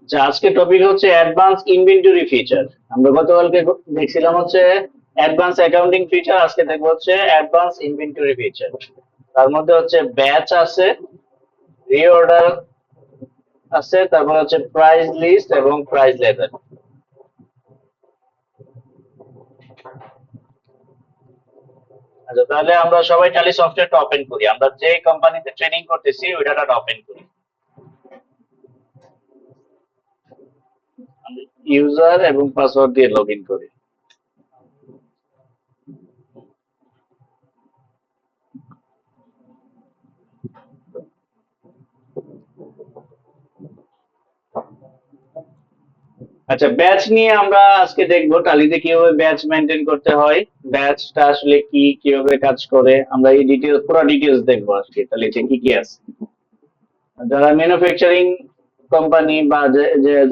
যে আজকে টপিক হচ্ছে অ্যাডভান্স ইনভেন্টরি ফিচার। আমরা গতকালকে দেখছিলাম হচ্ছে অ্যাডভান্স অ্যাকাউন্টিং ফিচার, আজকে দেখবো হচ্ছে অ্যাডভান্স ইনভেন্টরি ফিচার। তার মধ্যে হচ্ছে ব্যাচ আছে, রিঅর্ডার আছে, তারপর হচ্ছে প্রাইস লিস্ট এবং প্রাইস লেভেল। আচ্ছা, তাহলে আমরা সবাই ট্যালি সফটওয়্যারটা ওপেন করি। আমরা যে কোম্পানিতে ট্রেনিং করতেছি ওই ডাটাটা ওপেন করি। ইউজার এবং পাসওয়ার্ড দিয়ে লগ ইন করি। আচ্ছা, ব্যাচ নিয়ে আমরা আজকে দেখবো টালিতে কিভাবে ব্যাচ মেনটেন করতে হয়, ব্যাচটা আসলে কি, কিভাবে কাজ করে। আমরা এই ডিটেলস, পুরো ডিটেলস দেখবো আজকে টালিতে কি কি আছে। যারা ম্যানুফ্যাকচারিং কোম্পানি বা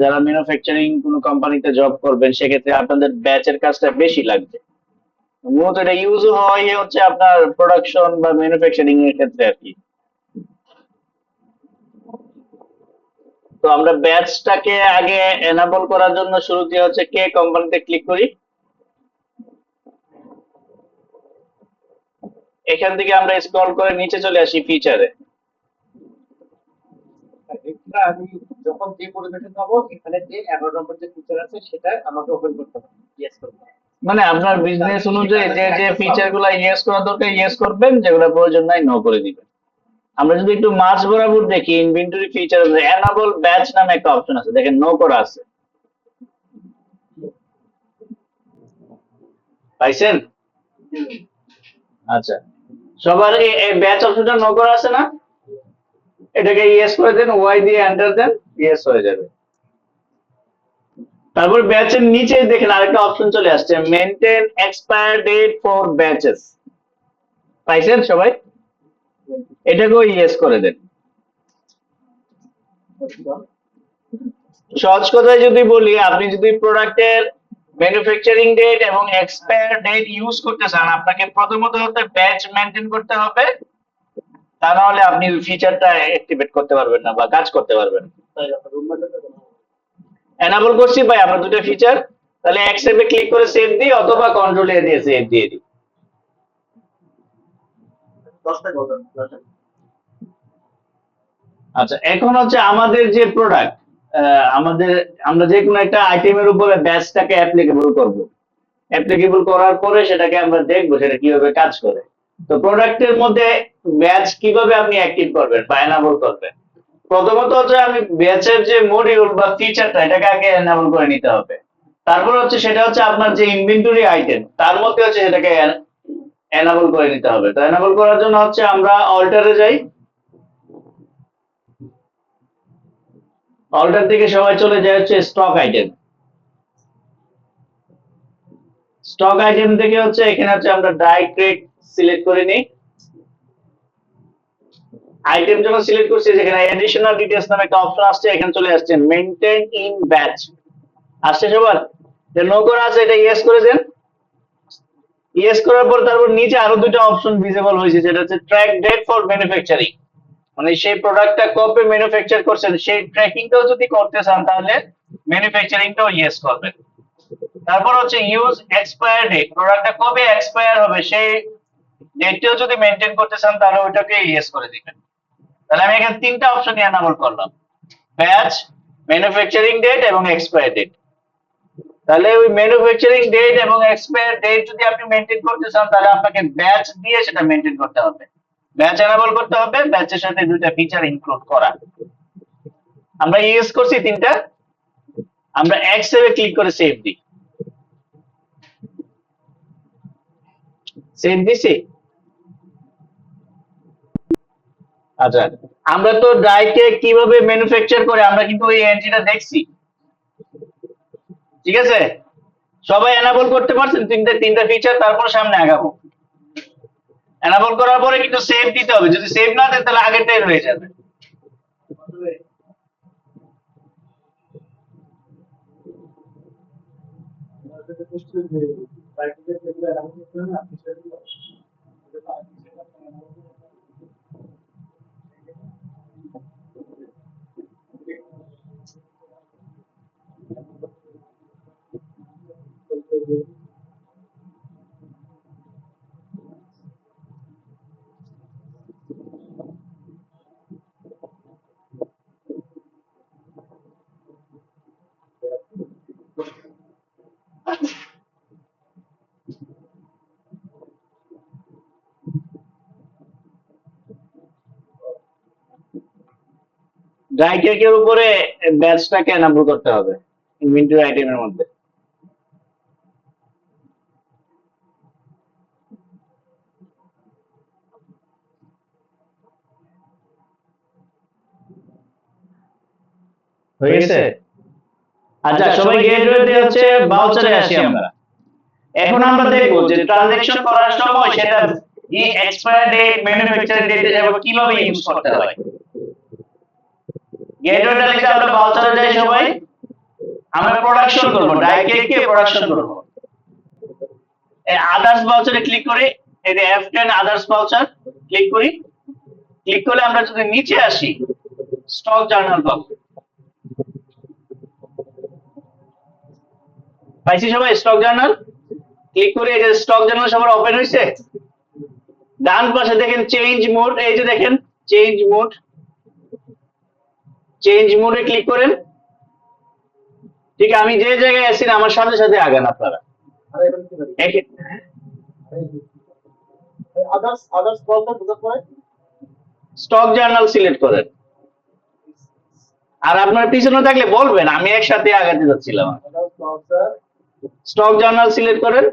যারা ম্যানুফ্যাকচারিং কোনো কোম্পানিতে জব করবেন সেক্ষেত্রে আপনাদের ব্যাচের কাজটা বেশি লাগবে। মূলত এটা ইউজ হয় হচ্ছে আপনার প্রোডাকশন বা ম্যানুফ্যাকচারিং এর ক্ষেত্রে আর কি। তো আমরা ব্যাচটাকে আগে এনাবল করার জন্য শুরুতে হচ্ছে কে কোম্পানিতে ক্লিক করি। এখান থেকে আমরা স্ক্রল করে নিচে চলে আসি ফিচারে। এটা আমি যখন যে পরিবেশে যাবো এখানে যে 11 নম্বর যে ফিচার আছে সেটা আমাকে ওপেন করতে হবে, ইয়েস করতে হবে। মানে আপনার বিজনেস অনুযায়ী যে যে ফিচার গুলা ইয়েস করা দরকার ইয়েস করবেন, যেগুলো প্রয়োজন নাই নো করে দিবেন। আমরা যদি একটু মাঝ বরাবর দেখি ইনভেন্টরি ফিচার, এনাবল ব্যাচ নামে একটা অপশন আছে, দেখেন নো করা আছে, পাইছেন? আচ্ছা, সবার এই ব্যাচ অপশনটা নো করা আছে না? এটাকে ইয়েস করে দেন, ওয়াই দিয়ে এন্টার দেন, ইয়েস হয়ে যাবে। তারপর ব্যাচের নিচে দেখেন আরেকটা অপশন চলে আসছে, maintain expire date for batches. পাইছেন সবাই? এটাকেও ইয়েস করে দেন। সহজ কথায় যদি বলি, আপনি যদি প্রোডাক্টের ম্যানুফ্যাকচারিং ডেট এবং এক্সপায়ার ডেট ইউজ করতে চান, আপনাকে প্রথমত হচ্ছে ব্যাচ মেনটেন করতে হবে, তা নাহলে আপনি ফিচারটা অ্যাক্টিভেট করতে পারবেন না বা কাজ করতে পারবেন না। এনাবল করছি ভাই আমরা দুটো ফিচার, তাহলে অ্যাকসেপ্টে ক্লিক করে সেভ দিই অথবা কন্ট্রোল এ দিয়ে সেভ দিয়ে দিই। 10টা কথা আচ্ছা, এখন হচ্ছে আমাদের যে প্রোডাক্ট, আমাদের, আমরা যে কোনো একটা আইটেমের উপরে ব্যাচটাকে অ্যাপ্লিকেবল করব। অ্যাপ্লিকেবল করার পরে সেটাকে আমরা দেখবো সেটা কিভাবে কাজ করে। তো প্রোডাক্টের মধ্যে ব্যাচ কিভাবে আপনি অ্যাক্টিভ করবেন বা এনাবল করবেন? প্রথমত হচ্ছে আমি ব্যাচের যে মডিউল বা ফিচারটা এটাকে আগে এনাবল করে নিতে হবে। তারপর হচ্ছে সেটা হচ্ছে আপনার যে ইনভেন্টরি আইটেম তার মধ্যে হচ্ছে সেটাকে এনাবল করে নিতে হবে। তো এনাবল করার জন্য হচ্ছে আমরা অল্টারে যাই, অল্টার থেকে সবাই চলে যায় হচ্ছে স্টক আইটেম। স্টক আইটেম থেকে হচ্ছে এখানে হচ্ছে আমরা ডাইরেক্ট সিলেক্ট করে নিই। আইটেম যখন সিলেক্ট করছি, যেখানে এডিশনাল ডিটেইলস নামে একটা অপশন আসছে, এখানে চলে আসছে মেইনটেইন ইন ব্যাচ। আসছে সবার? যে নো করা আছে এটা ইয়েস করে দেন। ইয়েস করার পর তারপর নিচে আরো দুটো অপশন ভিজিবল হয়েছে, যেটা হচ্ছে ট্র্যাক ডেট ফর ম্যানুফ্যাকচারিং। মানে সেই প্রোডাক্টটা কবে ম্যানুফ্যাকচার করছেন সেই ট্র্যাকিংটাও যদি করতে চান তাহলে ম্যানুফ্যাকচারিংটাও ইয়েস করবেন। তারপর হচ্ছে ইউজ এক্সপায়ার ডেট, প্রোডাক্টটা কবে এক্সপায়ার হবে সেই ডেটটাও যদি মেনটেন করতে চান তাহলে ওইটাকে ইয়েস করে দিবেন। তাহলে আমি এখানে তিনটা অপশন এনাবল করলাম, ব্যাচ, ম্যানুফ্যাকচারিং ডেট এবং এক্সপায়ার ডেট। তাহলে ওই ম্যানুফ্যাকচারিং ডেট এবং এক্সপায়ার ডেট যদি আপনি মেনটেন করতে চান তাহলে আপনাকে ব্যাচ দিয়ে সেটা মেনটেন করতে হবে, ব্যাচ এনাবল করতে হবে, ব্যাচের সাথে দুইটা ফিচার ইনক্লুড করা। আমরা ইউজ করছি তিনটা, আমরা এক্সেলে ক্লিক করে সেভ দিই। সেভ দিছি। আচ্ছা, আমরা তো ডাইকে কিভাবে ম্যানুফ্যাকচার করে আমরা কিন্তু ওই এন্ট্রিটা দেখছি, ঠিক আছে? সবাই এনাবল করতে পারছেন তিনটা তিনটা ফিচার, তারপর সামনে আগাবো। এনাবল করার পরে কিন্তু সেভ দিতে হবে, যদি সেভ না দেন তাহলে আগেরটাই রয়ে যাবে। ড্রাই কেকের উপরে ব্যাচটাকে এনাবল করতে হবে ইনভেন্টরি আইটেমের মধ্যে। হয়ে গেছে? আচ্ছা, সবাই গেটওয়েতে হচ্ছে ভাউচারে আসি আমরা। এখন আমরা দেখবো যে ট্রানজাকশন করার সময় সেটা এই এক্সপায়ার ডেট, ম্যানুফ্যাকচারিং ডেটে যাব কিভাবে ইউজ করতে হয়। গেটওয়েটা লিখে আমরা ভাউচারে যাই সবাই। আমরা প্রোডাকশন করব, ড্রাই কেককে প্রোডাকশন করব। এই আদার্স ভাউচারে ক্লিক করি, এই যে F10 আদার্স ভাউচার ক্লিক করি। ক্লিক করলে আমরা যদি নিচে আসি স্টক জার্নাল পাবো। পাইছি সবাই স্টক জার্নাল? ক্লিক করে এই যে স্টক জার্নাল সবার ওপেন হয়েছে। ডান পাশে দেখেন চেঞ্জ মোড, এই যে দেখেন চেঞ্জ মোড। চেঞ্জ মোডে ক্লিক করেন। ঠিক আমি যে জায়গায় আছি আমার সাথে সাথে আগান আপনারা। আদার্স বলতে বোঝার পরে স্টক জার্নাল সিলেক্ট করেন। আর আপনার পিছনে থাকলে বলবেন, আমি একসাথে আগাতে যাচ্ছিলাম। স্টক জার্নাল সিলেক্ট করেন।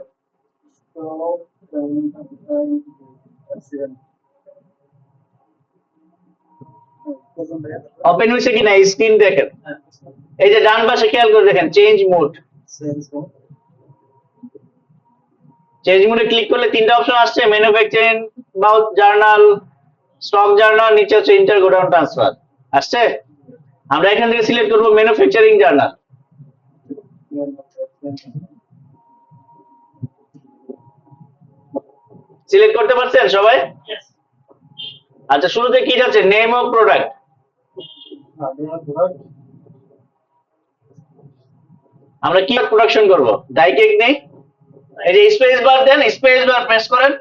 ওপেন হয়েছে কিনা স্ক্রিন দেখেন। এই যে ডান পাশে খেয়াল করে দেখেন চেঞ্জ মোড। চেঞ্জ মোডে ক্লিক করলে তিনটা অপশন আসছে, ম্যানুফ্যাকচারিং জার্নাল, স্টক জার্নাল, নিচে হচ্ছে ইন্টার গোডাউন ট্রান্সফার আসছে। আমরা এখান থেকে সিলেক্ট করব ম্যানুফ্যাকচারিং জার্নাল। সিলেক্ট করতে পারছেন সবাই? আচ্ছা, শুরুতে কি যাচ্ছে? Name of product. আমরা কি প্রোডাকশন করব? ডাই কেক নেই। এই যে স্পেস বার দেন, স্পেস বার প্রেস করেন,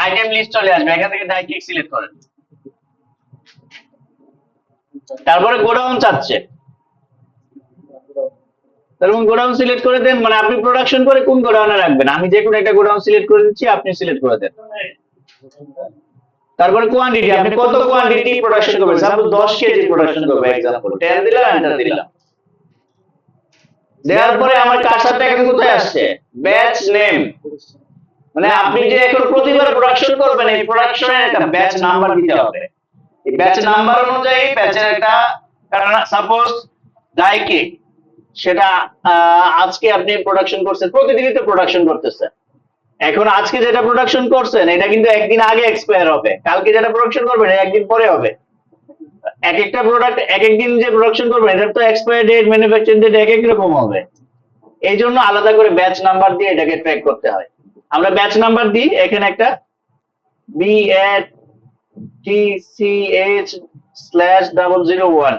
আইটেম লিস্ট চলে আসবে। এখান থেকে ডাই কেক সিলেক্ট করেন। তারপরে গোডাউন চাচ্ছে, তারপর গোডাউন সিলেক্ট করে দেন। মানে আপনি প্রোডাকশন করে কোন গোডাউনে রাখবেন, আমি যে কোনো একটা গোডাউন সিলেক্ট করে দিচ্ছি, আপনি সিলেক্ট করে দেন। তারপরে কোয়ান্টিটি, আপনি কত কোয়ান্টিটি প্রোডাকশন করবেন। সাপোজ 10 কেজি প্রোডাকশন করব, एग्जांपल 10 দিলাম, এন্টার দিলাম। দেওয়ার পরে আমার কার্সারটা এখন কোথায় আসছে? Batch name. মানে আপনি যে এখন প্রতিবার প্রোডাকশন করবেন, এই প্রোডাকশনের একটা ব্যাচ নাম্বার দিতে হবে। এই ব্যাচ নাম্বার অনুযায়ী ব্যাচের একটা, কারণ সাপোজ ডাই কেক, সেটা আজকে আপনি প্রোডাকশন করছেন, প্রতিদিনই তো প্রোডাকশন করতেছেন। এখন আজকে যেটা প্রোডাকশন করছেন এটা কিন্তু একদিন আগে এক্সপায়ার হবে, কালকে যেটা প্রোডাকশন করবেন এটা একদিন পরে হবে। এক একটা প্রোডাক্ট এক এক দিন যে প্রোডাকশন করবেন এটার তো এক্সপায়ার ডেট, ম্যানুফ্যাকচারিং ডেট এক এক রকম হবে। এই জন্য আলাদা করে ব্যাচ নাম্বার দিয়ে এটাকে ট্র্যাক করতে হয়। আমরা ব্যাচ নাম্বার দিই, এখানে একটা BATCH/001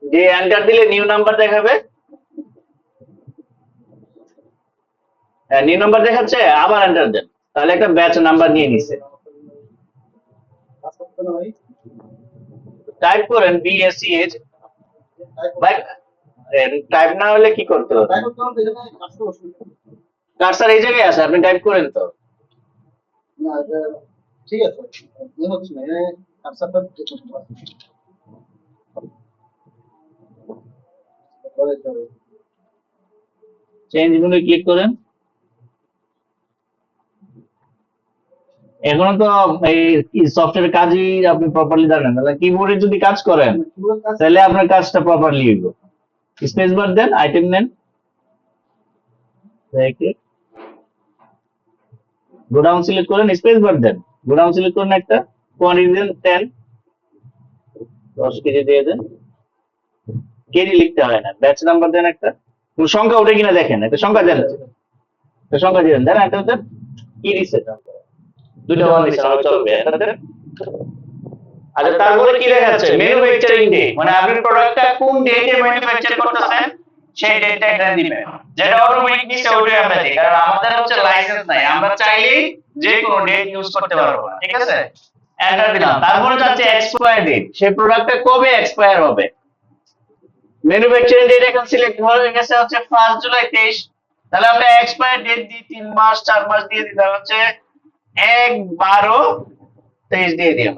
যে এন্টার দিলে নিউ নাম্বার দেখাবে। নিউ নাম্বার দেখাচ্ছে, আবার এন্টার দেন, তাহলে একটা ব্যাচ নাম্বার নিয়ে নিছে। টাইপ করেন BACH। টাইপ না হলে কি করতে হবে? কার্সার এই জায়গায় আছে, আপনি টাইপ করেন তো। ঠিক আছে, হচ্ছে না কার্সারটা চেঞ্জ মেনুতে ক্লিক করেন। এখনো তো এই সফটওয়্যার কাজই আপনি প্রপারলি জানেন, তাহলে কিবোর্ডে যদি কাজ করেন তাহলে আপনার কাজটা প্রপারলি হইব। স্পেস বার দেন, আইটেম নেন, গোডাউন সিলেক্ট করেন, স্পেস বার দেন, গোডাউন সিলেক্ট করেন, একটা কোয়ান্টিটি দেন 10 কেজি দিয়ে দেন। কেজি লিখতে হয় না, ব্যাচ নাম্বার দেন, একটা কোন সংখ্যা ওঠে কিনা দেখেন, একটা সংখ্যা দেন, একটা সংখ্যা দিয়ে দেন, একটা দেন। কি দিছে? দুটো ওয়ান দিছে, আর চলবে, এটা দেন। আচ্ছা, তারপরে কি দেখাচ্ছে? ম্যানুফ্যাকচারিং ডেট, মানে আপনি প্রোডাক্টটা কোন ডেটে ম্যানুফ্যাকচার করতেছেন সেই ডেটটা এখানে দিবেন, যেটা অটোমেটিক নিচে ওইটাই আমরা দিই, কারণ আমাদের হচ্ছে লাইসেন্স নাই, আমরা চাইলেই যে কোনো ডেট ইউজ করতে পারবো না, ঠিক আছে। এন্টার দিলাম, তারপরে যাচ্ছে এক্সপায়ার ডেট, সেই প্রোডাক্টটা কবে এক্সপায়ার হবে। ম্যানুফ্যাকচারিং ডেট এখন সিলেক্ট হয়ে গেছে হচ্ছে 1 জুলাই 23, তাহলে আমরা এক্সপায়ার ডেট দিই 3 মাস 4 মাস দিয়ে দিই, তাহলে হচ্ছে 1/12/23 দিয়ে দিই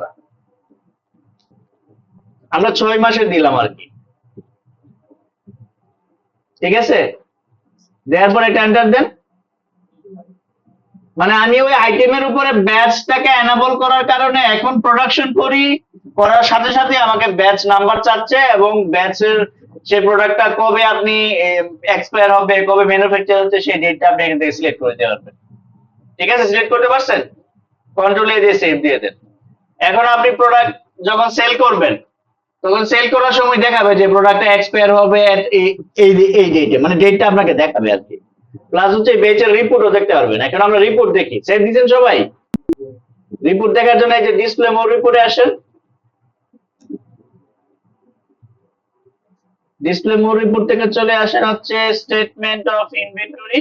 আমরা 6 মাসের দিলাম আর কি, ঠিক আছে। দেওয়ার পরে একটা এন্টার দেন, মানে আমি ওই আইটেমের উপরে ব্যাচটাকে এনাবল করার কারণে এখন প্রোডাকশন করার সাথে সাথে আমাকে ব্যাচ নাম্বার চাচ্ছে, এবং ব্যাচের সেই প্রোডাক্টটা কবে আপনি এক্সপায়ার হবে, কবে ম্যানুফ্যাকচার হচ্ছে, সেই ডেটটা আপনি এখান থেকে সিলেক্ট করে দিতে পারবেন, ঠিক আছে। সিলেক্ট করতে পারছেন, কন্ট্রোল এ দিয়ে সেভ দিয়ে দেন। এখন আপনি প্রোডাক্ট যখন সেল করবেন, তখন সেল করার সময় দেখাবে যে প্রোডাক্টটা এক্সপায়ার হবে at এই ডেটে, মানে ডেটটা আপনাকে দেখাবে আর কি। প্লাস হচ্ছে বেচের রিপোর্টও দেখতে পারবেন। এখন আমরা রিপোর্ট দেখি, সেভ দিচ্ছেন সবাই। রিপোর্ট দেখার জন্য এই যে ডিসপ্লে মোর রিপোর্টে আসেন, ডিসপ্লে মোর রিপোর্ট থেকে চলে আসেন হচ্ছে স্টেটমেন্ট অফ ইনভেন্টরি।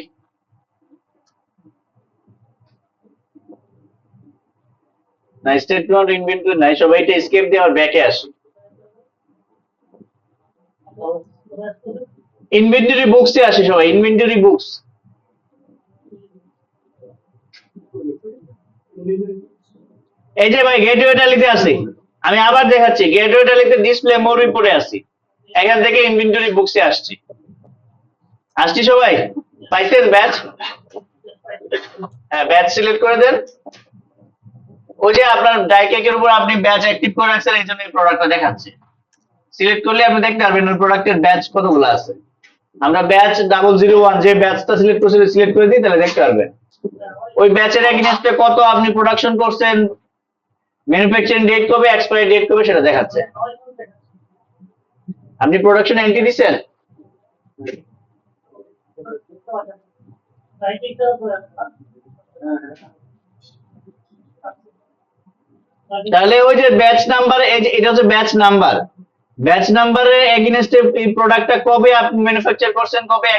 না, স্টেটমেন্ট অফ ইনভেন্টরি নাই, সবাই এটা স্কেপ দিয়ে আর ব্যাকে আসি। ইনভেন্টরি বুকসে আসি সবাই, ইনভেন্টরি বুকস। এই যে ভাই গেটওয়ে ট্যালিতে আছি, আমি আবার দেখাচ্ছি, গেটওয়ে ট্যালিতে ডিসপ্লে মোর রিপোর্টে আছি, এখান থেকে ইনভেন্টরি বুকসে আসছি সবাই। পাইছেন ব্যাচ? হ্যাঁ, ব্যাচ সিলেক্ট করে দেন। ওই যে আপনার ডাইকেকের উপর আপনি ব্যাচ অ্যাক্টিভ করে রাখছেন, এই জন্য এই প্রোডাক্টটা দেখাচ্ছে। সিলেক্ট করলে আপনি দেখতে পারবেন ওই প্রোডাক্টের ব্যাচ কতগুলো আছে। আমরা ব্যাচ 001 যে ব্যাচটা সিলেক্ট করছি সিলেক্ট করে দিই, তাহলে দেখতে পারবেন ওই ব্যাচের এগেইনস্টে কত আপনি প্রোডাকশন করছেন, ম্যানুফ্যাকচারিং ডেট কবে, এক্সপায়ারি ডেট কবে, সেটা দেখাচ্ছে। আপনি প্রোডাকশন এন্ট্রি দিচ্ছেন, তাহলে ওই যে ব্যাচ নাম্বার, এটা হচ্ছে ব্যাচ নাম্বার, ব্যাচ নাম্বারের এগেইনস্টে এই প্রোডাক্টটা কবে আপনি ম্যানুফ্যাকচার করছেন, কবে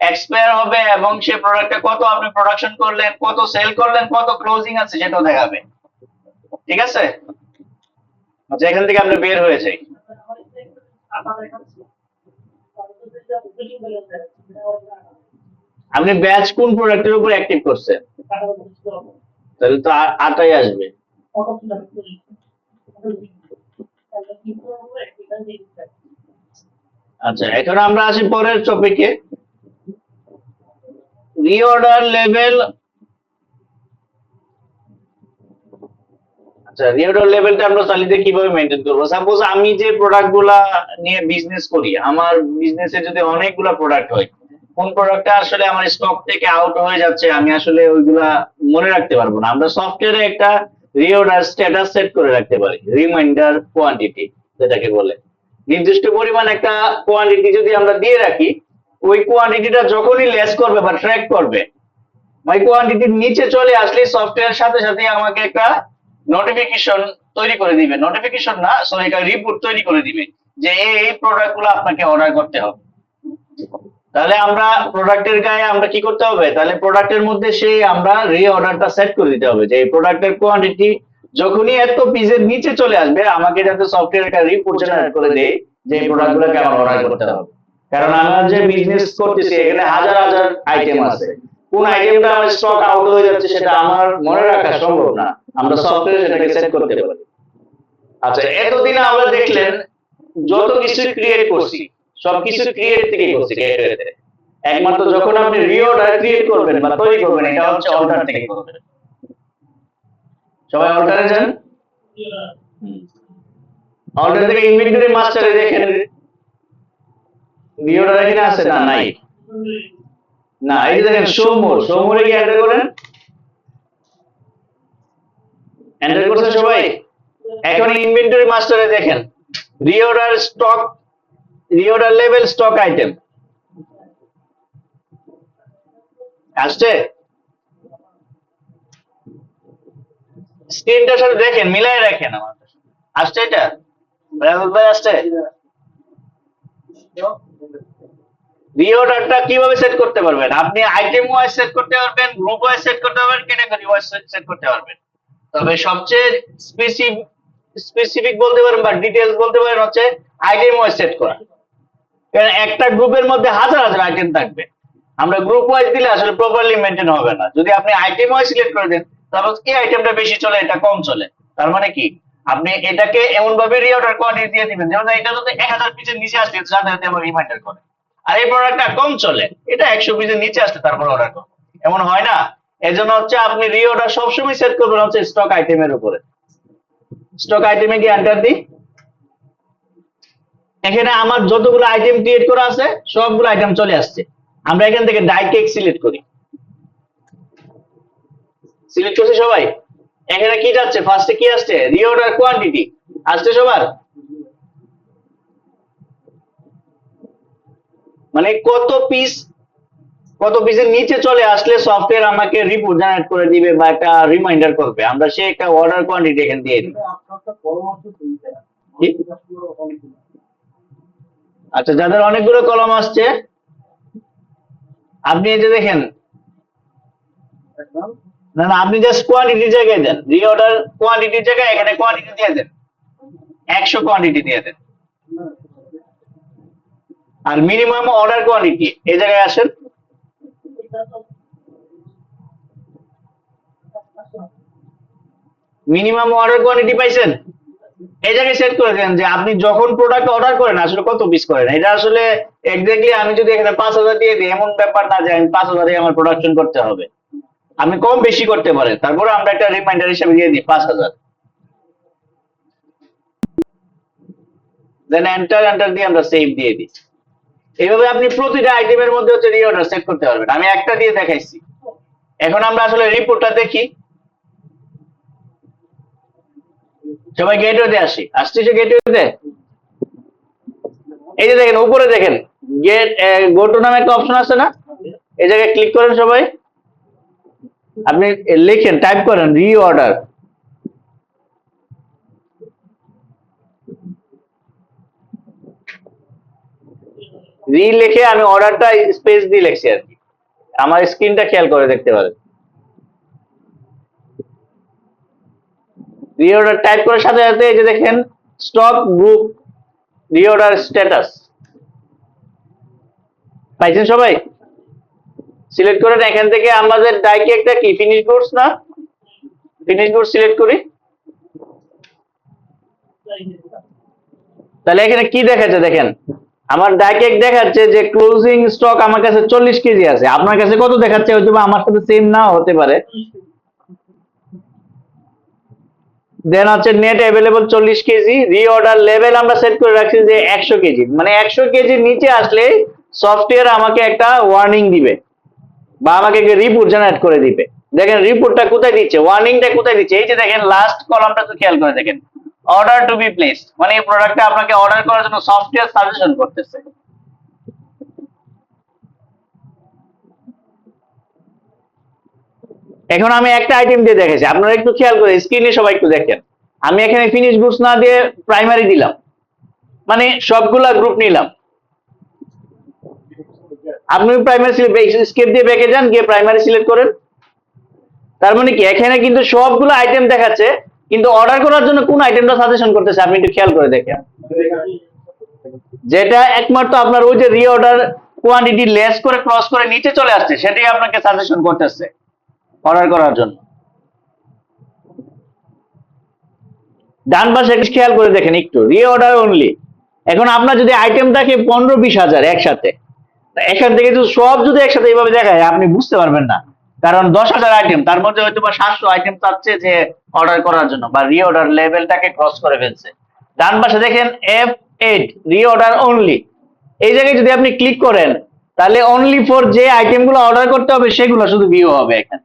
এক্সপায়ার হবে, এবং সেই প্রোডাক্টটা কত আপনি প্রোডাকশন করলেন, কত সেল করলেন, কত ক্লোজিং আছে সেটাও দেখাবে, ঠিক আছে। আচ্ছা, এখান থেকে আপনি বের হয়ে যাই। আপনি ব্যাচ কোন প্রোডাক্টের উপর অ্যাক্টিভ করছেন, তাহলে তো 8টাই আসবে। আচ্ছা, এখন আমরা আসি পরের টপিকে, রিঅর্ডার লেভেল। আচ্ছা, রিঅর্ডার লেভেলটা আমরা চালিয়ে কিভাবে মেনটেন করবো। সাপোজ আমি যে প্রোডাক্ট গুলা নিয়ে বিজনেস করি, আমার বিজনেসে যদি অনেকগুলা প্রোডাক্ট হয়, কোন প্রোডাক্টটা আসলে আমার স্টক থেকে আউট হয়ে যাচ্ছে, আমি আসলে ওইগুলা মনে রাখতে পারবো না। আমরা সফটওয়্যারে একটা রিঅর্ডার স্ট্যাটাস সেট করে রাখতে পারি, রিমাইন্ডার কোয়ান্টিটি যেটাকে বলে। নির্দিষ্ট পরিমাণ একটা কোয়ান্টিটি যদি আমরা দিয়ে রাখি, ওই কোয়ান্টিটিটা যখনই লেস করবে বা ট্র্যাক করবে, ওই কোয়ান্টিটির নিচে চলে আসলে সফটওয়্যার সাথে সাথে আমাকে একটা নোটিফিকেশন তৈরি করে দিবে, নোটিফিকেশন না সরি, একটা রিপোর্ট তৈরি করে দিবে যে এই প্রোডাক্ট গুলো আপনাকে অর্ডার করতে হবে। তাহলে আমরা প্রোডাক্টের গায়ে আমরা কি করতে হবে, তাহলে প্রোডাক্টের মধ্যে সেই আমরা রিঅর্ডারটা সেট করে দিতে হবে যে এই প্রোডাক্টের কোয়ান্টিটি যখনই এত পিসের নিচে চলে আসবে, আমাকে যাতে সফটওয়্যার একটা রিপোর্ট জেনারেট করে দেয় যে এই প্রোডাক্ট গুলোকে আমার অর্ডার করতে হবে। কারণ আমরা যে বিজনেস করতেছি এখানে হাজার হাজার আইটেম আছে, কোন আইটেমটা আমার স্টক আউট হয়ে যাচ্ছে সেটা আমার মনে রাখা সম্ভব না, আমরা সফটওয়্যারে সেটাকে সেট করতে পারি। আচ্ছা, এতদিন আমরা দেখলেন যত কিছু ক্রিয়েট করছি সবকিছু ক্রিয়েট থেকে করছি গেটওয়েতে, একমাত্র যখন আপনি রিঅর্ডার ক্রিয়েট করবেন বা তৈরি করবেন, এটা হচ্ছে অল্টার থেকে করবেন। সবাই অল্টারে যান, অল্টার থেকে ইনভেন্টরি মাস্টারে দেখেন রিঅর্ডার এখানে আছে না, নাই না, এই যে দেখেন শোমোরে কি এন্টার করেন, এন্টার করছে সবাই। এখন ইনভেন্টরি মাস্টারে দেখেন reorder stock, reorder level stock item আসছে, স্ক্রিনটার সাথে দেখেন, মিলাই রাখেন আমার আসছে, এটা রাহুল ভাই আসছে। রিঅর্ডারটা কিভাবে সেট করতে পারবেন? আপনি আইটেম ওয়াইজ সেট করতে পারবেন, গ্রুপ ওয়াইজ সেট করতে পারবেন, ক্যাটাগরি ওয়াইজ সেট করতে পারবেন। তবে সবচেয়ে স্পেসিফিক বলতে পারেন বা ডিটেলস বলতে পারেন হচ্ছে আইটেম ওয়াইজ সেট করা। কারণ একটা গ্রুপের মধ্যে হাজার হাজার আইটেম থাকবে, আমরা গ্রুপ ওয়াইজ দিলে আসলে প্রপারলি মেনটেন হবে না। যদি আপনি আইটেম ওয়াইজ সিলেক্ট করে দেন, তাহলে এই আইটেমটা বেশি চলে, এটা কম চলে। তার মানে কি, আপনি এটাকে এমন ভাবে রিঅর্ডার কোয়ান্টিটি দিয়ে দিবেন যেমন এটা যদি 1000 পিসের নিচে আসলে সাথে সাথে আমার রিমাইন্ডার করে। আর এই প্রোডাক্টটা কম চলে, এটা 100 পিসের নিচে আসলে তারপর অর্ডার করুন, এমন হয় না। এজন্য হচ্ছে আপনি রিঅর্ডার সবসময় সেট করবেন হচ্ছে স্টক আইটেমের উপরে। স্টক আইটেমে গিয়ে এন্টার দিই। এখানে আমার যতগুলো আইটেম ক্রিয়েট করা আছে সবগুলো আইটেম চলে আসছে। আমরা এখান থেকে ডাই কেক সিলেক্ট করি। সিলেক্ট করছে সবাই? এখানে কি যাচ্ছে, ফার্স্টে কি আসছে, রিঅর্ডার কোয়ান্টিটি আসছে সবার। মানে কত পিসের নিচে চলে আসলে সফটওয়্যার আমাকে রিপোর্ট জেনারেট করে দিবে বা একটা রিমাইন্ডার করবে, আমরা সে একটা অর্ডার কোয়ান্টিটি এখানে দিয়ে দিই। কি? আচ্ছা, যাদের অনেকগুলো কলম আসছে, আপনি এই যে দেখেন, না না, আপনি জাস্ট কোয়ান্টিটির জায়গায় দেন, রিঅর্ডার কোয়ান্টিটির জায়গায় এখানে কোয়ান্টিটি দিয়ে দেন, 100 কোয়ান্টিটি দিয়ে দেন। আর মিনিমাম অর্ডার কোয়ান্টিটি এই জায়গায় আসেন। মিনিমাম অর্ডার কোয়ান্টিটি পাইছেন? এই জায়গায় সেট করে দেন যে আপনি যখন প্রোডাক্ট অর্ডার করেন আসলে কত পিস করেন। এটা আসলে এক্স্যাক্টলি আমি যদি এখানে 5000 দিয়ে দিই, এমন ব্যাপার না যে আমি 5000 আমার প্রোডাকশন করতে হবে, আপনি কম বেশি করতে পারেন। তারপরে আমরা একটা রিমাইন্ডার হিসেবে দিয়ে দিই 5000, দেন এন্টার দিয়ে আমরা সেভ দিয়ে দিই। এইভাবে আপনি প্রতিটা আইটেমের মধ্যে হচ্ছে রিঅর্ডার সেট করতে পারবেন। আমি একটা দিয়ে দেখাইছি। এখন আমরা আসলে রিপোর্টটা দেখি। সবাই গেটওয়েতে আসছে গেটওয়েতে। এই যে দেখেন উপরে দেখেন গো টু নামে একটা অপশন আছে না, এই জায়গায় ক্লিক করেন সবাই। আপনি লিখেন, টাইপ করেন রিঅর্ডার। লিখে আমি অর্ডারটা স্পেস দিয়ে লিখছি আর কি। আমার স্ক্রিনটা খেয়াল করে দেখতে পারেন। রিঅর্ডার টাইপ করার সাথে সাথে এই যে দেখেন স্টক গ্রুপ রিঅর্ডার স্ট্যাটাস পাইছেন সবাই? সিলেক্ট করেন এখান থেকে আমাদের ডাইকে একটা কি ফিনিশ গুডস না, ফিনিশ গুডস সিলেক্ট করি। তাহলে এখানে কি দেখাচ্ছে দেখেন, আমার ডাইকেক দেখাচ্ছে যে ক্লোজিং স্টক আমার কাছে 40 কেজি আছে। আপনার কাছে কত দেখাচ্ছে হয়তো বা আমার সাথে সেম নাও হতে পারে। দেন হচ্ছে net available 40 KG. Reorder level আমরা সেট করে রাখছি যে 100 কেজি, মানে 100 কেজির নিচে আসলে সফটওয়্যার আমাকে একটা ওয়ার্নিং দিবে বা আমাকে রিপোর্ট জেনারেট করে দিবে। দেখেন রিপোর্টটা কোথায় দিচ্ছে, ওয়ার্নিংটা কোথায় দিচ্ছে, এই যে দেখেন লাস্ট কলামটা তো খেয়াল করে দেখেন, অর্ডার টু বি প্লেসড, মানে এই প্রোডাক্টটা আপনাকে অর্ডার করার জন্য সফটওয়্যার সাজেশন করতেছে। এখন আমি একটা আইটেম দিয়ে দেখেছি, আপনারা একটু খেয়াল করে স্ক্রিনে সবাই একটু দেখেন। আমি এখানে ফিনিশ গুডস না দিয়ে প্রাইমারি দিলাম, মানে সবগুলা গ্রুপ নিলাম। আপনি প্রাইমারি স্কেপ দিয়ে ব্যাকে যান, গিয়ে প্রাইমারি সিলেক্ট করেন। তার মানে কি, এখানে কিন্তু সবগুলো আইটেম দেখাচ্ছে, কিন্তু অর্ডার করার জন্য কোন আইটেমটা সাজেশন করতেছে আপনি একটু খেয়াল করে দেখেন। যেটা একমাত্র আপনার ওই যে রিঅর্ডার কোয়ান্টিটি লেস করে ক্রস করে নিচে চলে আসছে, সেটাই আপনাকে সাজেশন করতেছে অর্ডার করার জন্য। ডান পাশে খেয়াল করে দেখেন একটু, রিঅর্ডার অনলি। এখন আপনার যদি আইটেম থাকে 15-20 হাজার একসাথে, এখান থেকে সব যদি একসাথে এইভাবে দেখায় আপনি বুঝতে পারবেন না। কারণ 10,000 আইটেম, তার মধ্যে হয়তো বা 700 আইটেম চাচ্ছে যে অর্ডার করার জন্য বা রিঅর্ডার লেভেলটাকে ক্রস করে ফেলছে। ডান পাশে দেখেন F8 রিঅর্ডার অনলি, এই জায়গায় যদি আপনি ক্লিক করেন তাহলে অনলি ফর যে আইটেমগুলো অর্ডার করতে হবে সেগুলো শুধু ভিউ হবে এখানে।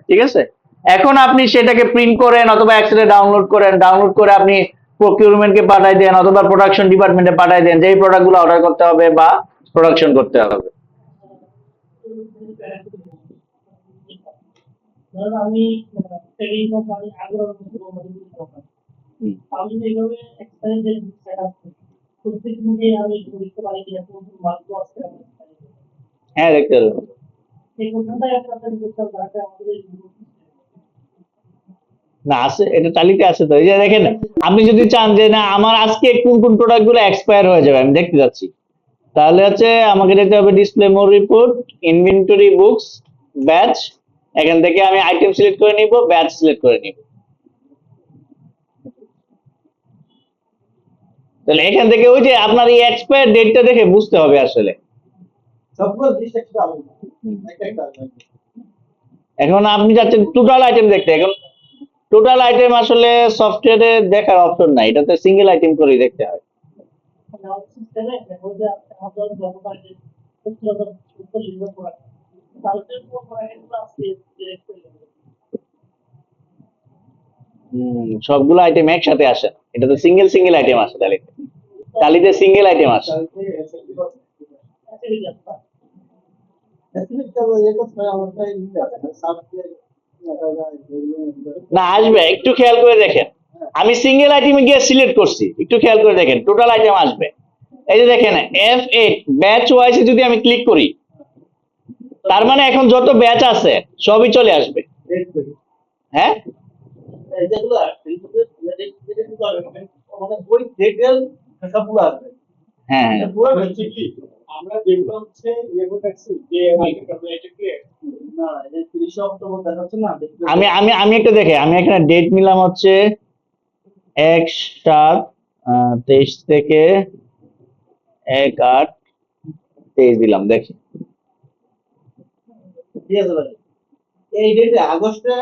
ঠিক আছে, এখন আপনি সেটাকে প্রিন্ট করেন অথবা এক্সেলে ডাউনলোড করেন, ডাউনলোড করে আপনি প্রকিউরমেন্টকে পাঠাই দেন অথবা প্রোডাকশন ডিপার্টমেন্টে পাঠাই দেন, যেই প্রোডাক্টগুলো অর্ডার করতে হবে বা প্রোডাকশন করতে হবে। ধরুন আমি ট্রেডিং কোম্পানি আগ্রহ আমি এইভাবে এক্সপেরিয়েন্স সেট আপ করি প্রত্যেক দিনে আমি বুঝতে পারি কিনা কোন কোন মার্কেট আছে হ্যাঁ দেখতে পারবেন। এই কোনটাই একটা সেট করতে হবে যাতে আমাদের এই না আছে, এটা তালিকা আছে তো। এই যে দেখেন, আপনি যদি চান যে না আমার আজকে কোন কোন প্রোডাক্ট গুলো এক্সপায়ার হয়ে যাবে আমি দেখতে যাচ্ছি, তাহলে হচ্ছে আমাকে যেতে হবে ডিসপ্লে মোর রিপোর্ট, ইনভেন্টরি বুকস, ব্যাচ। এখান থেকে আমি আইটেম সিলেক্ট করে নিব, ব্যাচ সিলেক্ট করে নিব। তাহলে এখান থেকে ওই যে আপনার এই এক্সপায়ার ডেটটা দেখে বুঝতে হবে আসলে। সবগুলো জিনিস একটু আলাদা, একটা একটা আলাদা। এখন আপনি যাচ্ছেন টোটাল আইটেম দেখতে, এখন টোটাল আইটেম আসলে সফটওয়্যারে দেখার অপশন নাই, এটাতে সিঙ্গেল আইটেম করেই দেখতে হয়। সিস্টেমে দেখো যে আমাদের ব্যবহারের সূত্রটা সূত্র লিখে পড়া তাহলে কোন পড়াগুলো আছে ডিরেক্ট করে দেবো। সবগুলো আইটেম একসাথে আসে না, এটাতে সিঙ্গেল সিঙ্গেল আইটেম আসে তালিতে। তালিতে সিঙ্গেল আইটেম আসে। তাহলে এসএলপি করতে আচ্ছা ঠিক আছে এসএলপি তো এই কথা আমরা নিতে হবে সাবজেক্ট না আসবে, একটু খেয়াল করে দেখেন। আমি সিঙ্গেল আইটেমে গিয়ে সিলেক্ট করছি, একটু খেয়াল করে দেখেন টোটাল আইটেম আসবে। এই যে দেখেন F8 ব্যাচ ওয়াইজে যদি আমি ক্লিক করি, তার মানে এখন যত ব্যাচ আছে সবই চলে আসবে। রেড করি হ্যাঁ যেগুলো মানে ওই ডেটেল সবগুলো আসবে। হ্যাঁ হ্যাঁ। পুরো হচ্ছে কি আমরা যেগুলো হচ্ছে ইয়ে করতেছি যে আইটেমটা এটাকে না এই 30 অক্টোবর দেখাচ্ছে না আমি আমি আমি একটা দেখে, আমি এখানে ডেট নিলাম হচ্ছে 1/7/23 থেকে 1/8/23 দিলাম, দেখি। ঠিক আছে ভাই এই ডেটে আগস্টে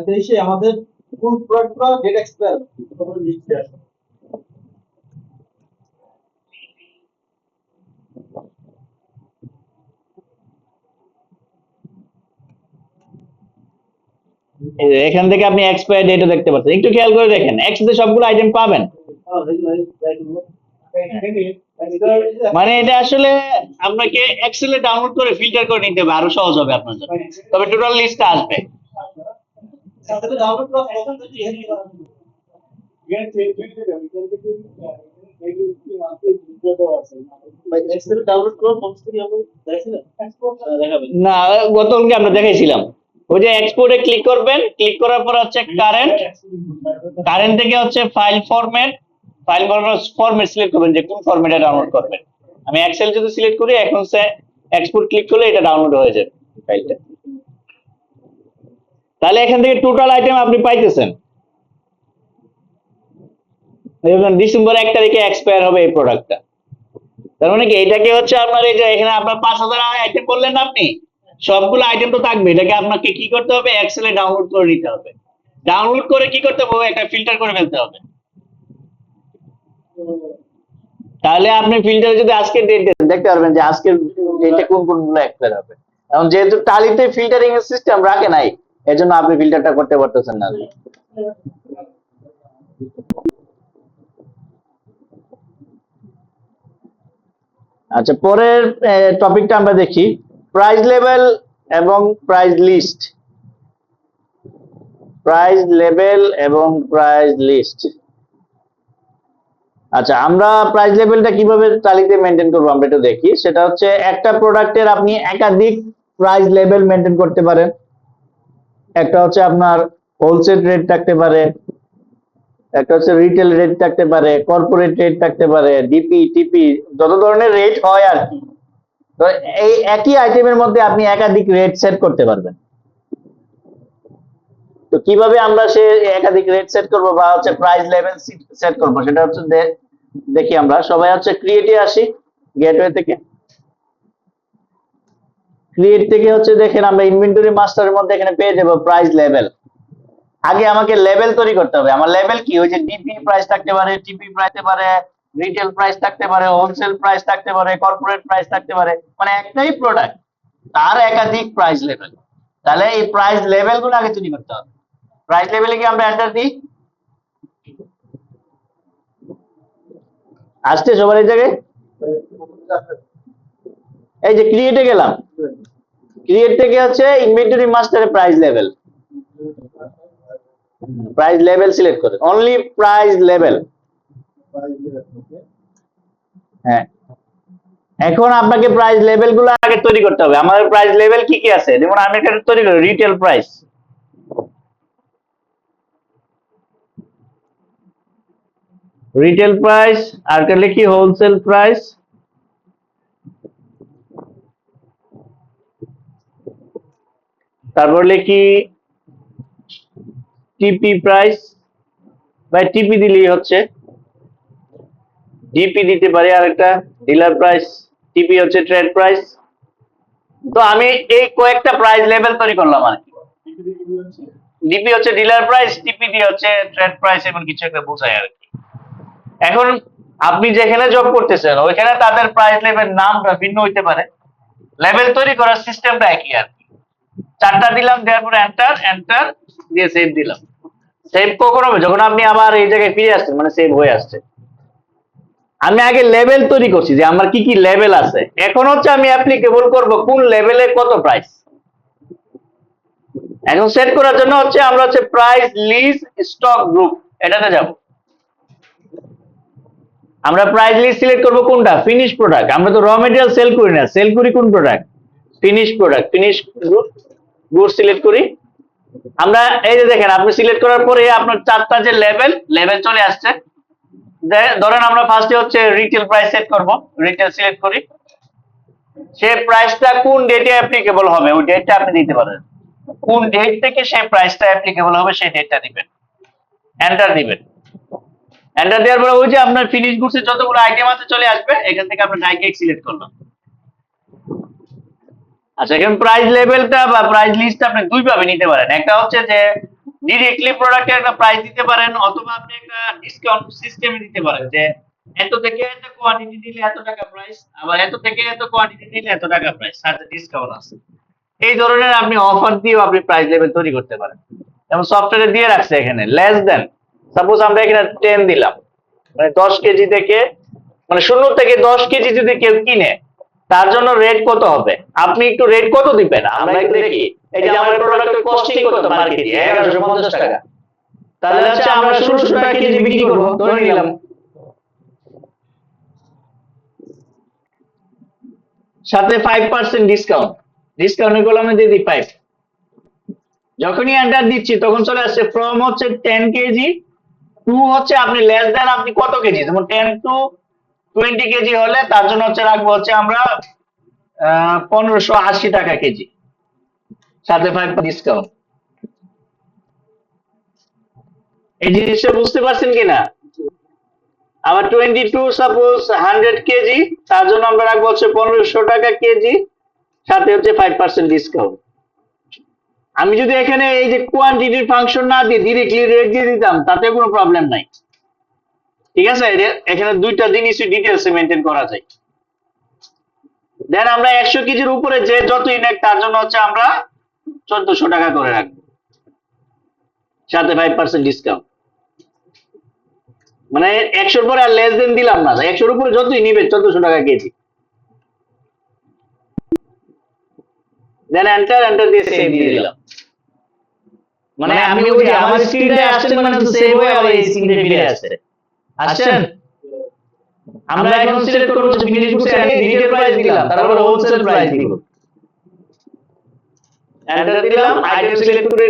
23 আমাদের কোন প্রোডাক্টটা ডেট এক্সপায়ার তখন লিখতে আসবে। এই যে এখান থেকে আপনি এক্সপায়ার ডেটও দেখতে পাচ্ছেন, একটু খেয়াল করে দেখেন, একসাথে সবগুলো আইটেম পাবেন। মানে এটা আসলে আপনাকে এক্সেলে ডাউনলোড করে ফিল্টার করে নিতে হবে, আরো সহজ হবে আপনার জন্য, তবে টোটাল লিস্টটা আসবে। তাহলে ডাউনলোড করা এখন যদি হেল্প করা ভাই এক্সেল ডাউনলোড করে পৌঁছতে হবে দেখেন দেখাবেন না, গতকালকে আমরা দেখাইছিলাম, ওই যে এক্সপোর্টে ক্লিক করবেন, ক্লিক করার পর হচ্ছে কারেন্ট, কারেন্ট থেকে হচ্ছে file format, file format select করবেন যে কোন ফরম্যাটে ডাউনলোড করবেন। আমি এক্সেল যদি সিলেক্ট করি, এখন সে এক্সপোর্ট ক্লিক করলে এটা ডাউনলোড হয়ে যাবে ফাইলটা। তাহলে এখান থেকে টোটাল আইটেম আপনি পাইতেছেন। দেখুন ডিসেম্বর 1 তারিখে এক্সপায়ার হবে এই প্রোডাক্টটা। তার মানে কি এটাকে হচ্ছে আপনার এই যে এখানে আপনার 5000 আইটেম করলেন না আপনি, সবগুলো আইটেম তো থাকবে, এটাকে আপনাকে কি করতে হবে, এক্সেলে ডাউনলোড করে নিতে হবে। ডাউনলোড করে কি করতে হবে, একটা ফিল্টার করে ফেলতে হবে। তাহলে আপনি ফিল্টারে যদি আজকের ডেট দেন দেখতে পারবেন যে আজকের ডেটে কোন কোনগুলো এক্সপায়ার হবে। এখন যেহেতু টালিতে ফিল্টারিং এর সিস্টেম রাখে নাই, এজন্য আপনি ফিল্টারটা করতে পারতেছেন না। আচ্ছা, পরের টপিকটা আমরা দেখি, প্রাইস লেভেল এবং প্রাইস লিস্ট। প্রাইস লেভেল এবং প্রাইস লিস্ট। আচ্ছা, আমরা প্রাইস লেভেলটা কিভাবে তালিকাতে মেনটেন করবো আমরা একটু দেখি। সেটা হচ্ছে একটা প্রোডাক্টের আপনি একাধিক প্রাইস লেভেল মেনটেন করতে পারেন। একটা হচ্ছে আপনার হোলসেল রেট থাকতে পারে, একটা হচ্ছে রিটেল রেট থাকতে পারে, কর্পোরেট রেট থাকতে পারে, ডিপি টিপি, যত ধরনের রেট হয় আর কি। তো এই একই আইটেমের মধ্যে আপনি একাধিক রেট সেট করতে পারবেন। তো কিভাবে আমরা সে একাধিক রেট সেট করব বা হচ্ছে প্রাইস লেভেল সেট করব, সেটা হচ্ছে দেখি। আমরা সবাই হচ্ছে ক্রিয়েটে আসি, গেটওয়ে থেকে। ক্রিয়েট থেকে হচ্ছে দেখেন আমরা ইনভেন্টরি মাস্টারের মধ্যে এখানে পেয়ে যাব প্রাইস লেভেল। আগে আমাকে লেভেল তৈরি করতে হবে। আমার লেভেল কি, ওই যে ডিপি প্রাইস থাকতে পারে, টিপি প্রাইস থাকতে পারে, রিটেল প্রাইস থাকতে পারে, হোলসেল প্রাইস থাকতে পারে, কর্পোরেট প্রাইস থাকতে পারে, মানে একটাই প্রোডাক্ট তার একাধিক প্রাইস লেভেল। তাহলে এই প্রাইস লেভেল গুলো আগে তৈরি করতে হবে। প্রাইস লেভেলে কি আমরা এন্টার দিই, আসছে সবার এই জায়গায়। এই যে ক্রিয়েটে গেলাম, ক্রিয়েট থেকে হচ্ছে ইনভেন্টরি মাস্টারে price level, price level select করে অনলি প্রাইস লেভেল। হ্যাঁ, এখন আপনাকে প্রাইস লেভেল গুলো আগে তৈরি করতে হবে। আমাদের প্রাইস লেভেল কি কি আছে, যেমন আমি এটা তৈরি করি রিটেল প্রাইস, রিটেল প্রাইস, আর একটা লিখি হোলসেল প্রাইস, তারপর লিখি টিপি প্রাইস, বা টিপি দিলেই হচ্ছে, ডিপি দিতে পারি, আর একটা ডিলার প্রাইস, টিপি হচ্ছে ট্রেড প্রাইস। তো আমি এই কয়েকটা প্রাইস লেভেল তৈরি করলাম আর কি। ডিপি হচ্ছে ডিলার প্রাইস, টিপি দিয়ে হচ্ছে ট্রেড প্রাইস, এমন কিছু একটা বোঝায় আর কি। এখন আপনি যেখানে জব করতেছেন ওইখানে তাদের প্রাইস লেভেল নামটা ভিন্ন হইতে পারে, লেভেল তৈরি করার সিস্টেমটা একই আর কি। 4টা দিলাম, দেওয়ার পরে এন্টার, এন্টার দিয়ে সেভ দিলাম। সেভ কখন হবে, যখন আপনি আবার এই জায়গায় ফিরে আসছেন, মানে সেভ হয়ে আসছে। আমি আগে লেভেল তৈরি করছি যে আমার কি কি লেভেল আছে, এখন হচ্ছে আমি অ্যাপ্লিকেবল করব কোন লেভেলে কত প্রাইস। এখন সেট করার জন্য হচ্ছে আমরা হচ্ছে প্রাইস লিস্ট স্টক গ্রুপ এটাতে যাব। আমরা প্রাইস লিস্ট সিলেক্ট করব কোনটা, ফিনিশ প্রোডাক্ট। আমরা তো র মেটেরিয়াল সেল করি না, সেল করি কোন product, finish product, finish good select করি। আমরা এই যে দেখেন, আপনি সিলেক্ট করার পরে আপনার 4টা যে লেভেল চলে আসছে। ধরেন আমরা ফার্স্টে হচ্ছে রিটেল প্রাইস সেট করব, রিটেল সিলেক্ট করি। সেই প্রাইসটা কোন ডেটে অ্যাপ্লিকেবল হবে ওই ডেটটা আপনি দিতে পারেন, কোন ডেট থেকে সেই প্রাইসটা অ্যাপ্লিকেবল হবে সেই ডেটটা দিবেন, এন্টার দিবেন। এন্টার দেওয়ার পরে ওই যে আপনার ফিনিশ গুডস এর যতগুলো আইটেম আছে চলে আসবে, এখান থেকে আপনি ডাইরেক্ট সিলেক্ট করলাম। আচ্ছা, এখন প্রাইস লেভেলটা বা প্রাইস লিস্টটা আপনি দুই ভাবে নিতে পারেন। একটা হচ্ছে যে ডিরেক্টলি প্রোডাক্টের একটা প্রাইস দিতে পারেন, অথবা আপনি একটা ডিসকাউন্ট সিস্টেমে দিতে পারেন যে এত থেকে এত কোয়ান্টিটি দিলে এত টাকা প্রাইস, আবার এত থেকে এত কোয়ান্টিটি দিলে এত টাকা প্রাইস, সাথে ডিসকাউন্ট আছে। এই ধরনের আপনি অফার দিয়েও আপনি প্রাইস লেভেল তৈরি করতে পারেন। যেমন সফটওয়্যারে দিয়ে রাখছে এখানে লেস দেন, সাপোজ আমরা এখানে 10 দিলাম, মানে 10 কেজি থেকে, মানে 0 থেকে 10 কেজি যদি কেউ কিনে তার জন্য রেট কত হবে, আপনি একটু রেট কত দিবেন আমরা একটু দেখি। এই যে আমার প্রোডাক্টের কস্টিং কত মার্কেটে 1150 টাকা, তাহলে হচ্ছে আমরা 1600 টাকা কেজি বিক্রি করব ধরে নিলাম। সাথে 5% ডিসকাউন্ট, ডিসকাউন্টের কলামে দিয়ে দিই 5। যখনই এন্টার দিচ্ছি তখন চলে আসছে ফ্রম হচ্ছে 10 কেজি টু হচ্ছে আপনি লেস দেন আপনি কত কেজি, যেমন 10 টু 20 কেজি হলে তার জন্য হচ্ছে রাখবো হচ্ছে আমরা 1580 টাকা কেজি, সাথে 5 ডিসকাউন্ট। এই জিনিসটা বুঝতে পারছেন কিনা? আবার 22 সাপোজ 100 কেজি, তার জন্য আমরা রাখবো হচ্ছে 1500 টাকা কেজি, সাথে হচ্ছে 5% ডিসকাউন্ট। আমি যদি এখানে এই যে কোয়ান্টিটির ফাংশন না দিয়ে ডিরেক্টলি রেট দিয়ে দিতাম তাতে কোনো প্রবলেম নাই, ঠিক আছে? এখানে দুইটা জিনিসই ডিটেইলসে মেইনটেইন করা যায়। দেন আমরা 100 কেজির উপরে যে যতই নেক তার জন্য হচ্ছে আমরা 1400 টাকা করে রাখবো, সাথে 5% ডিসকাউন্ট। মানে 100 পরে আর লেস দেন দিলাম না, 100 উপরে যতই নিবে 1400 টাকা কেজি। দেন এন্টার দিয়ে সেভ দিয়ে দিলাম। মানে আমি ওই যে আমার স্ক্রিনে আসছেন, মানে তো সেভ হয়ে আবার এই স্ক্রিনে ফিরে আসছে। আসছেন? আমরা এখন সিলেক্ট করব যে ফিনিশ গুডস এর রিটেল প্রাইস দিলাম, তারপর হোলসেল প্রাইস দিব। এন্টার দিলাম, আইটেম সিলেক্ট করে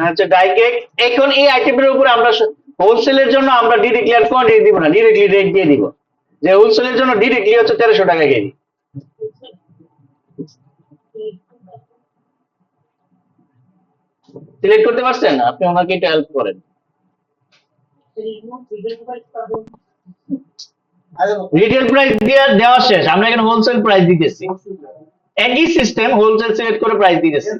আচ্ছা ডাইরেক্ট এখন এই আইটেমের উপরে আমরা হোলসেলের জন্য আমরা ডিরেক্টলি আর কোয়ান্টিটি দিব না, ডিরেক্টলি রেট দিয়ে দিব। যে হোলসেলের জন্য ডিরেক্টলি হচ্ছে 1300 টাকা কেজি। সিলেক্ট করতে পারছেন? আপনি আমাকে একটু হেল্প করেন। রিটেল প্রাইস দেওয়া শেষ, আমরা এখানে হোলসেল প্রাইস দিতেছি। একই সিস্টেম, হোলসেল সিলেক্ট করে প্রাইস দিতেছি।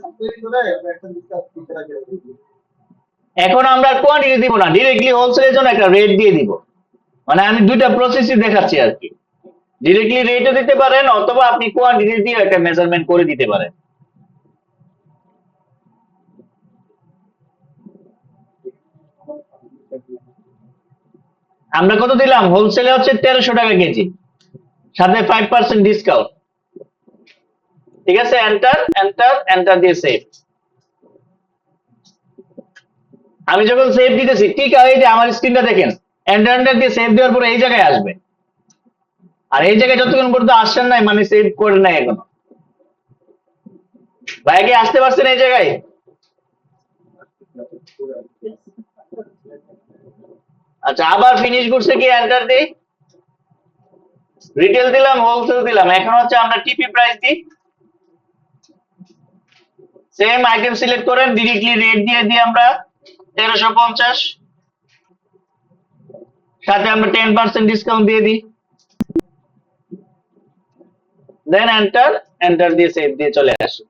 এখন আমরা কোয়ান্টিটি দিব না, ডিরেক্টলি হোলসেলের জন্য একটা রেট দিয়ে দিব। মানে আমি দুইটা প্রসেসই দেখাচ্ছি আর কি। ডিরেক্টলি রেটও দিতে পারেন, অথবা আপনি কোয়ান্টিটি দিয়ে একটা মেজারমেন্ট করে দিতে পারেন। আমরা কত দিলাম? হোলসেলে হচ্ছে 1300 টাকা কেজি, সাথে 5% ডিসকাউন্ট। ঠিক আছে, এন্টার দিয়ে সেভ। আমি যখন সেভ দিতেছি ঠিক এই যে আমার স্ক্রিনটা দেখেন, এন্টার দিয়ে সেভ দেওয়ার পরে এই জায়গায় আসবে। আর এই জায়গায় যতক্ষণ পর্যন্ত আসছেন নাই মানে সেভ করে নাই এখনো। ভাই কি আসতে পারছেন এই জায়গায়? আচ্ছা, আবার ফিনিশ করছে কি এন্টার দিই, রিটেল দিলাম, হোলসেল দিলাম, এখন হচ্ছে আমরা টিপি প্রাইস দিই, সেম আইটেম সিলেক্ট করেন, ডিরেক্টলি রেট দিয়ে দিই আমরা 1350, সাথে আমরা 10% ডিসকাউন্ট দিয়ে দিই, দেন এন্টার, এন্টার দিয়ে সেভ দিয়ে চলে আসি।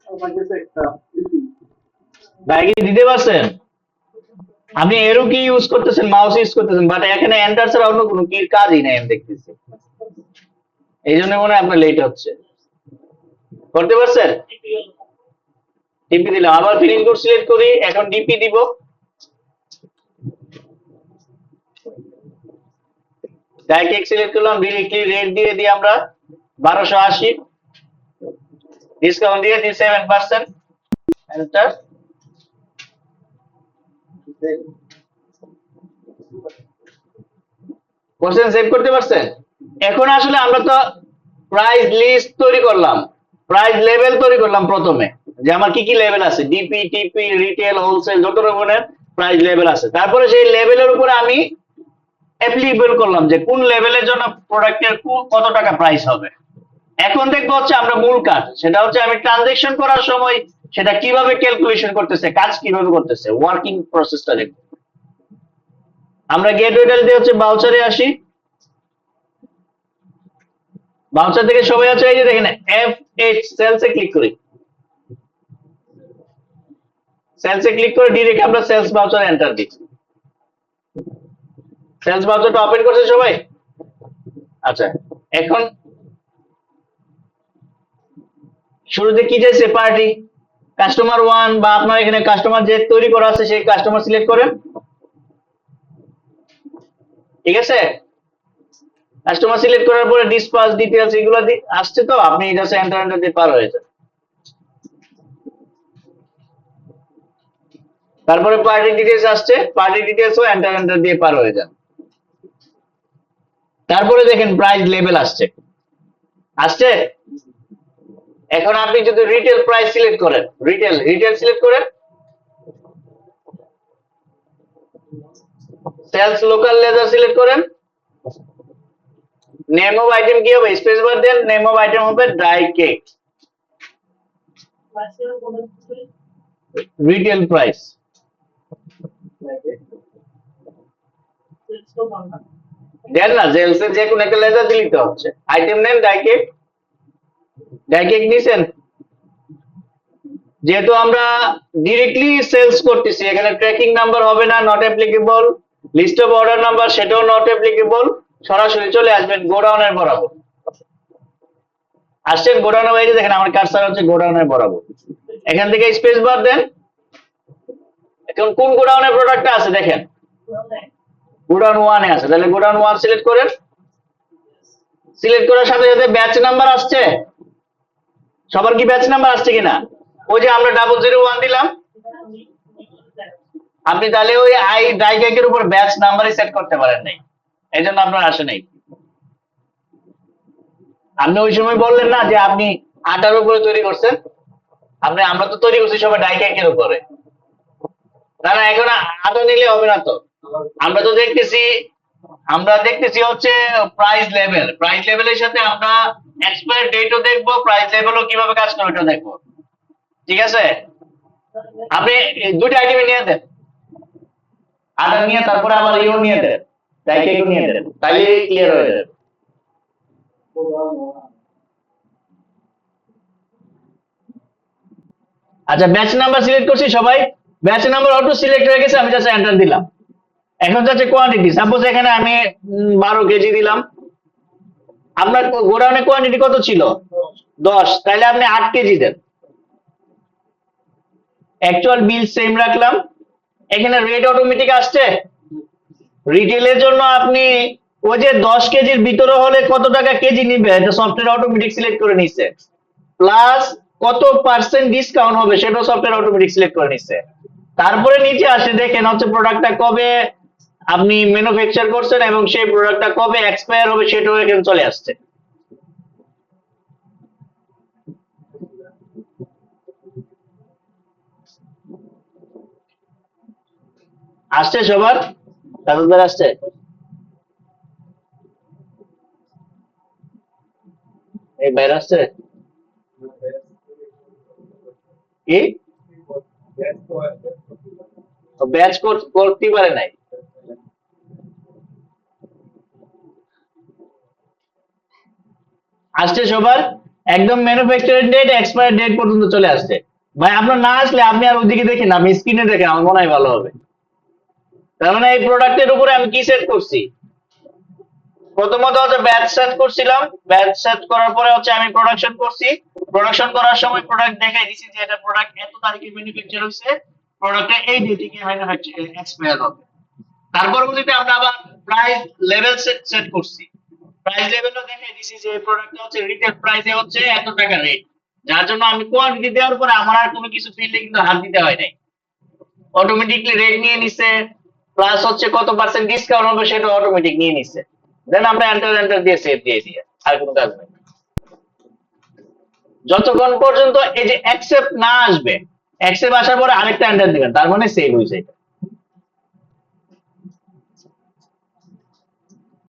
আমার কাছে একটা ভাই কি দিতে পারছেন? আপনি এরো কি ইউজ করতেছেন, মাউস ইউজ করতেছেন, বাট এখানে এন্টার ছাড়া অন্য কোনো কি কাজই নেই আমি দেখতেছি, এই জন্য মনে হয় আপনার লেট হচ্ছে। করতে পারছেন? টিপি দিলাম, আবার ফিনিশ কোড সিলেক্ট করি, এখন ডিপি দিব, ডাইরেক্ট সিলেক্ট করলাম, ডিরেক্টলি রেট দিয়ে দিই আমরা 1280, ডিসকাউন্ট দিয়ে দিই 7%, এন্টার। কোশ্চেন সেভ করতে পারছেন? এখন আসলে আমরা তো প্রাইস লিস্ট তৈরি করলাম, প্রাইস লেভেল তৈরি করলাম প্রথমে, যে আমার কি কি লেভেল আছে, ডিপি, টিপি, রিটেল, হোলসেল, যত রকমের প্রাইস লেভেল আছে। তারপরে সেই লেভেলের উপরে আমি অ্যাপ্লিকেবল করলাম যে কোন লেভেলের জন্য প্রোডাক্টের কত টাকা প্রাইস হবে। এখন দেখবো হচ্ছে আমরা মূল কাজ, সেটা হচ্ছে আমি ট্রানজেকশন করার সময় সেটা কিভাবে ক্যালকুলেশন করতেছে, কাজ কিভাবে করতেছে, ওয়ার্কিং প্রসেসটা দেখবো। আমরা গেটওয়ে দিয়ে হচ্ছে বাউচারে আসি, বাউচার থেকে সবাই আছে এই যে দেখেন FH সেলসে ক্লিক করি, সেলসে ক্লিক করে ডিরেক্ট আমরা সেলস বাউচার এন্টার দিই। সেলস বাউচারটা ওপেন করছে সবাই? আচ্ছা, এখন শুরুতে কি চাইছে, পার্টি, কাস্টমার 1 বা আপনার এখানে কাস্টমার যে তৈরি করা আছে সেই কাস্টমার সিলেক্ট করেন, ঠিক আছে? কাস্টমার সিলেক্ট করার পরে ডিসপাস ডিটেইলস এগুলো আসছে, তো আপনি জাস্ট এন্টার এন্টার দিয়ে পার হয়ে যান। তারপরে পার্টি ডিটেইলস আসছে, পার্টি ডিটেইলসও এন্টার এন্টার দিয়ে পার হয়ে যান। তারপরে দেখেন প্রাইস লেভেল আসছে, আসছে। এখন আপনি যদি রিটেল প্রাইস সিলেক্ট করেন, রিটেল সিলেক্ট করেন, সেলস লোকাল লেজার সিলেক্ট করেন, নেম অফ আইটেম কি হবে, স্পেস বার দেন, নেম অফ আইটেম হবে ড্রাই কেক, রিটেল প্রাইস দেন না, জেলসের যে কোনো একটা লেজার দিতে হচ্ছে, আইটেম নেম ড্রাই কেক নিছেন, যেহেতু আমরা ডিরেক্টলি সেলস করতেছি এখানে ট্র্যাকিং নাম্বার হবে না, not applicable, list of order number সেটাও নট অ্যাপ্লিকেবল, সরাসরি চলে আসবেন গোডাউনের বরাবর। আসছেন গোডাউনের বাইরে, দেখেন আমার কার্সার হচ্ছে গোডাউনের বরাবর, এখান থেকে স্পেস বার দেন। এখন কোন গোডাউনের প্রোডাক্টটা আছে দেখেন, গোডাউন 1 এ আছে, তাহলে গোডাউন 1 সিলেক্ট করেন, সিলেক্ট করার সাথে সাথে ব্যাচ নাম্বার আসছে, সবার কি ব্যাচ নাম্বার আসছে কিনা, ওই যে আমরা 001 দিলাম, আপনি তাহলে ওই ড্রাই কেকের উপর ব্যাচ নাম্বারই সেট করতে পারেন নাই, এই জন্য আপনার আসে নাই। আপনি ওই সময় বললেন না যে আপনি আটার উপরে তৈরি করছেন, আমরা তো তৈরি করছি সবাই ড্রাই কেকের উপরে, না না, এখন আটা নিলে হবে না তো, আমরা দেখতেছি হচ্ছে প্রাইস লেভেলের সাথে আমরা এক্সপায়ার ডেটও দেখবো, প্রাইস লেভেলও কিভাবে কাজ করে ওটা দেখবো, ঠিক আছে? আপনি দুইটা আইটেম নিয়ে দেন, আটা নিয়ে তারপরে আবার ইও নিয়ে দেন, ড্রাই কেকও নিয়ে দেন, তাইলে ক্লিয়ার হয়ে যাবে। আচ্ছা, ব্যাচ নাম্বার সিলেক্ট করছি সবাই, ব্যাচ নাম্বার অটো সিলেক্ট হয়ে গেছে, আমি জাস্ট এন্টার দিলাম। এখন যাচ্ছে কোয়ান্টিটি, সাপোজ এখানে আমি 12 কেজি দিলাম, আপনার গোডাউনে কোয়ান্টিটি কত ছিল, 10, তাহলে আপনি 8 কেজি দেন, অ্যাকচুয়াল বিল সেম রাখলাম। এখানে রেট অটোমেটিক আসছে, রিটেলের জন্য আপনি ওই যে 10 কেজির ভিতরে হলে কত টাকা কেজি নিবে এটা সফটওয়্যার অটোমেটিক সিলেক্ট করে নিচ্ছে, প্লাস কত পার্সেন্ট ডিসকাউন্ট হবে সেটাও সফটওয়্যার অটোমেটিক সিলেক্ট করে নিচ্ছে। তারপরে নিচে আসে দেখেন হচ্ছে প্রোডাক্টটা কবে আপনি ম্যানুফ্যাকচার করছেন এবং সেই প্রোডাক্টটা কবে এক্সপায়ার হবে সেটাও এখানে চলে আসছে। আসছে সবার কাজদার আসছে? এই বাইরে আসছে কি ব্যাচ করতে পারে নাই? আসছে সবার? একদম ম্যানুফ্যাকচারিং ডেট এক্সপায়ার ডেট পর্যন্ত চলে আসছে। ভাই আপনার না আসলে আপনি আর ওইদিকে দেখেন, আমি স্ক্রিনে দেখেন, আমার মনে হয় ভালো হবে। তার মানে এই প্রোডাক্টের উপরে আমি কি সেট করছি? প্রথমত হচ্ছে ব্যাচ সেট করছিলাম, ব্যাচ সেট করার পরে হচ্ছে আমি প্রোডাকশন করছি। প্রোডাকশন করার সময় প্রোডাক্ট দেখাই দিছি যে এটা প্রোডাক্ট এত তারিখে ম্যানুফ্যাকচার হয়েছে, প্রোডাক্টে এই ডেটে ম্যানুফ্যাকচার এক্সপায়ার হবে। তার পরবর্তীতে আমরা আবার প্রাইস লেভেল সেট করছি। প্রাইস লেভেলও দেখাই দিছি যে প্রোডাক্টটা হচ্ছে রিটেল প্রাইসে হচ্ছে এত টাকা রেট, যার জন্য আমি কোয়ান্টিটি দেওয়ার পরে আমার আর কোনো কিছু ফিল্ডে কিন্তু হাত দিতে হয় নাই, অটোমেটিকলি রেট নিয়ে নিছে, প্লাস হচ্ছে কত পার্সেন্ট ডিসকাউন্ট হবে সেটা অটোমেটিক নিয়ে নিছে। দেন আমরা এন্টার দিয়ে সেভ দিয়ে দিই, আর কোনো কাজ নেই। যতক্ষণ পর্যন্ত এই যে অ্যাকসেপ্ট না আসবে, অ্যাকসেপ্ট আসার পরে আরেকটা এন্টার দিবেন, তার মানে সেভ হয়েছে এটা।